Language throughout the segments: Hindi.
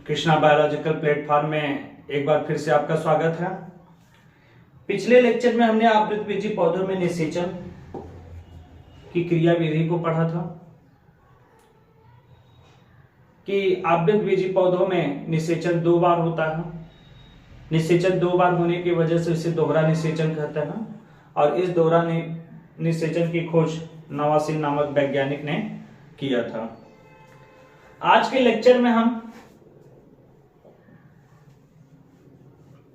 कृष्णा बायोलॉजिकल प्लेटफॉर्म में एक बार फिर से आपका स्वागत है। पिछले लेक्चर में हमने आवृतबीजी पौधों में निषेचन की क्रिया विधि को पढ़ा था कि आवृतबीजी पौधों में निषेचन 2 बार होता है। निषेचन 2 बार होने की वजह से इसे दोहरा निषेचन कहते हैं और इस दोहरा निषेचन की खोज नवासिन नामक वैज्ञानिक ने किया था। आज के लेक्चर में हम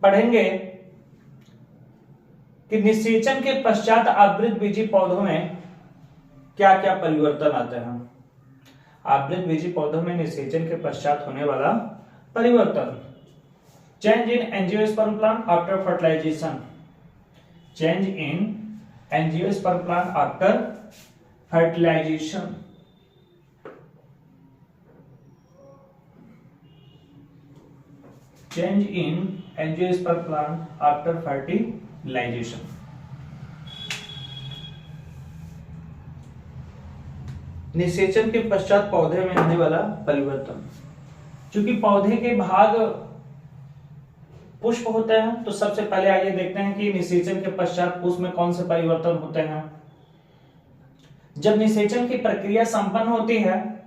पढ़ेंगे कि निषेचन के पश्चात आवृतबीजी पौधों में क्या क्या परिवर्तन आते हैं। आवृतबीजी पौधों में निषेचन के पश्चात होने वाला परिवर्तन, change in angiosperm plant after fertilisation, change in angiosperm plant after fertilisation. Change in angiosperm plant after fertilisation. निषेचन के पश्चात पौधे में होने वाला परिवर्तन। चूंकि पौधे के भाग पुष्प होते हैं तो सबसे पहले आइए देखते हैं कि निषेचन के पश्चात पुष्प में कौन से परिवर्तन होते हैं। जब निषेचन की प्रक्रिया संपन्न होती है,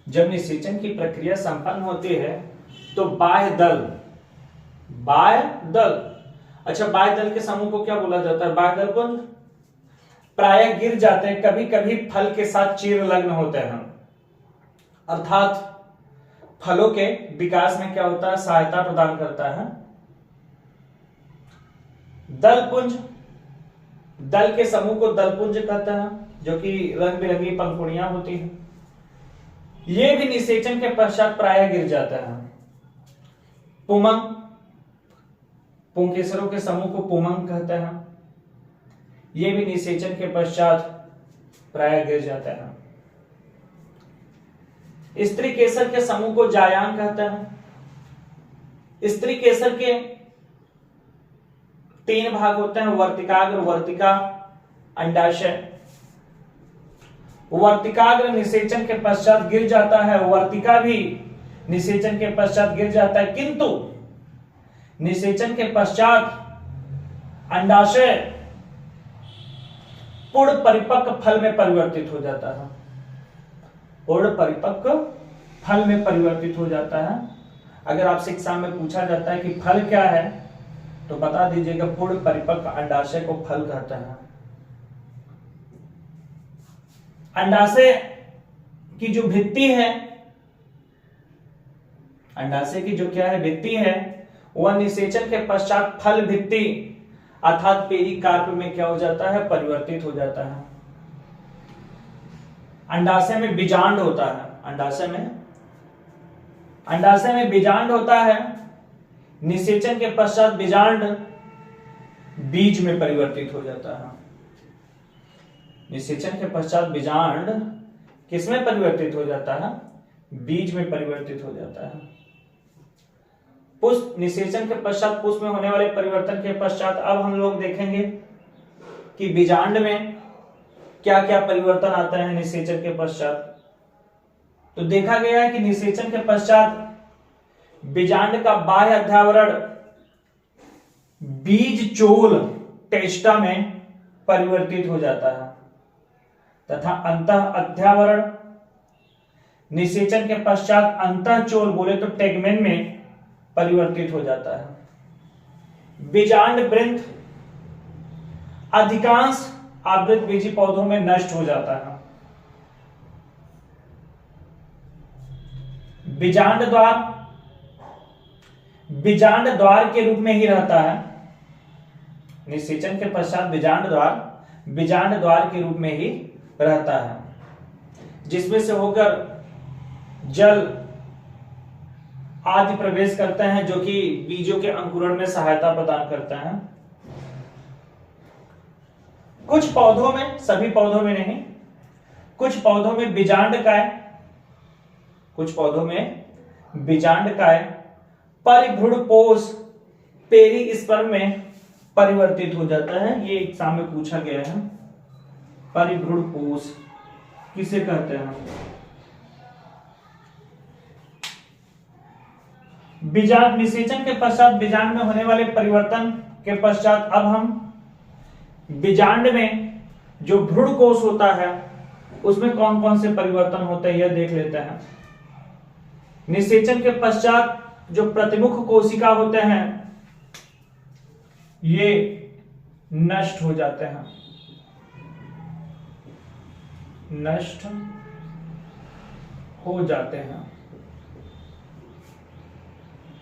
जब निषेचन की प्रक्रिया संपन्न होती है तो बाह्य दल, अच्छा बाह्य दल के समूह को क्या बोला जाता है? बाह्य दल पुंज प्राय गिर जाते हैं, कभी कभी फल के साथ चीर लग्न होते हैं, अर्थात फलों के विकास में क्या होता है? सहायता प्रदान करता है। दलपुंज, दल के समूह को दलपुंज कहते हैं, जो कि रंग बिरंगी पंखुड़ियां होती हैं। ये भी निषेचन के पश्चात प्राय गिर जाता है। पुमंग, पुंकेसरों के समूह को पुमंग कहते हैं। ये भी निषेचन के पश्चात प्राय गिर जाता है। स्त्री केसर के समूह को जायांग कहते हैं। स्त्री केसर के 3 भाग होते हैं, वर्तिकाग्र, वर्तिका, अंडाशय। वर्तिकाग्र निषेचन के पश्चात गिर जाता है, वर्तिका भी निषेचन के पश्चात गिर जाता है, किंतु निषेचन के पश्चात अंडाशय पूर्ण परिपक्व फल में परिवर्तित हो जाता है। पूर्ण परिपक्व फल में परिवर्तित हो जाता है। अगर आपसे एग्जाम में पूछा जाता है कि फल क्या है तो बता दीजिएगा पूर्ण परिपक्व अंडाशय को फल कहते हैं। अंडाशय की जो भित्ति है, अंडाशय की जो क्या है भित्ति है, वह निषेचन के पश्चात फल भित्ति अर्थात पेरिकार्प में क्या हो जाता है? परिवर्तित हो जाता है। अंडाशय में बीजांड होता है, अंडाशय में बीजांड होता है। निषेचन के पश्चात बीजांड बीज में परिवर्तित हो जाता है। निषेचन के पश्चात बीजांड किसमें परिवर्तित हो जाता है? बीज में परिवर्तित हो जाता है। पुष्प, निषेचन के पश्चात पुष्प में होने वाले परिवर्तन के पश्चात अब हम लोग देखेंगे कि बीजांड में क्या क्या परिवर्तन आता है निषेचन के पश्चात। तो देखा गया है कि निषेचन के पश्चात बीजांड का बाह्य अध्यावरण बीज चोल टेस्टा में परिवर्तित हो जाता है तथा अंतः अध्यावरण निषेचन के पश्चात अंतः चोल बोले तो टेगमेन में परिवर्तित हो जाता है। बीजांड वृंत अधिकांश आवृतबीजी पौधों में नष्ट हो जाता है। बीजांड द्वार के रूप में ही रहता है। निषेचन के पश्चात बीजांड द्वार के रूप में ही रहता है, जिसमें से होकर जल आदि प्रवेश करते हैं, जो कि बीजों के अंकुरण में सहायता प्रदान करता है। कुछ पौधों में, सभी पौधों में नहीं, कुछ पौधों में बीजांड काय परिभ्रूणपोष पेरिस्पर्म में परिवर्तित हो जाता है। ये एग्जाम में पूछा गया है। परिभ्रूणपोष किसे कहते हैं? बीजांड निषेचन के पश्चात बीजांड में होने वाले परिवर्तन के पश्चात अब हम बीजांड में जो भ्रूण कोश होता है उसमें कौन कौन से परिवर्तन होते हैं यह देख लेते हैं। निषेचन के पश्चात जो प्रतिमुख कोशिका होते हैं ये नष्ट हो जाते हैं, नष्ट हो जाते हैं।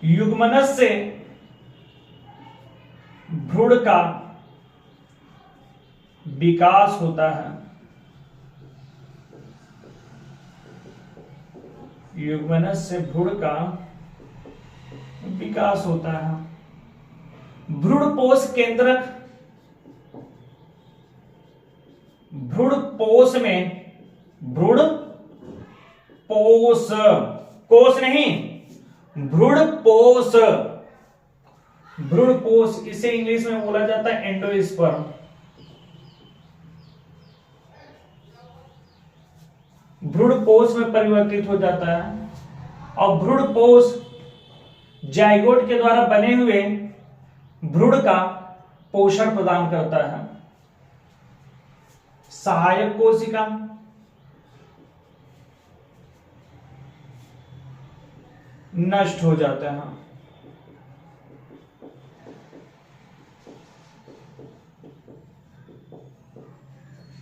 युग्मनज से भ्रूण का विकास होता है, युग्मनज से भ्रूण का विकास होता है। भ्रूणपोष केंद्रक, भ्रूणपोष में भ्रूणपोष, कोष नहीं, भ्रूणपोष, भ्रूणपोष इसे इंग्लिश में बोला जाता है एंडोस्पर्म। भ्रूणपोष में परिवर्तित हो जाता है और भ्रूणपोष जाइगोट के द्वारा बने हुए भ्रूण का पोषण प्रदान करता है। सहायक कोशिका, नष्ट हो जाते हैं।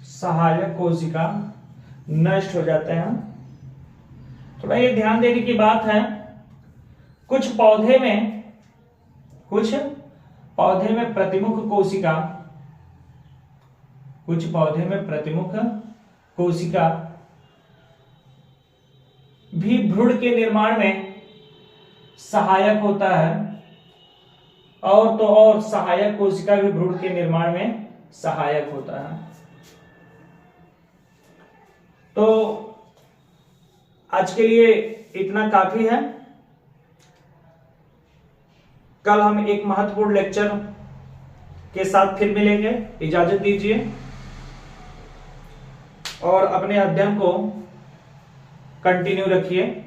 सहायक कोशिका नष्ट हो जाते हैं। थोड़ा ये ध्यान देने की बात है, कुछ पौधे में प्रतिमुख कोशिका, कुछ पौधे में प्रतिमुख कोशिका भी भ्रूण के निर्माण में सहायक होता है, और तो और सहायक कोशिका भी भ्रूण के निर्माण में सहायक होता है। तो आज के लिए इतना काफी है। कल हम एक महत्वपूर्ण लेक्चर के साथ फिर मिलेंगे। इजाजत दीजिए और अपने अध्ययन को कंटिन्यू रखिए।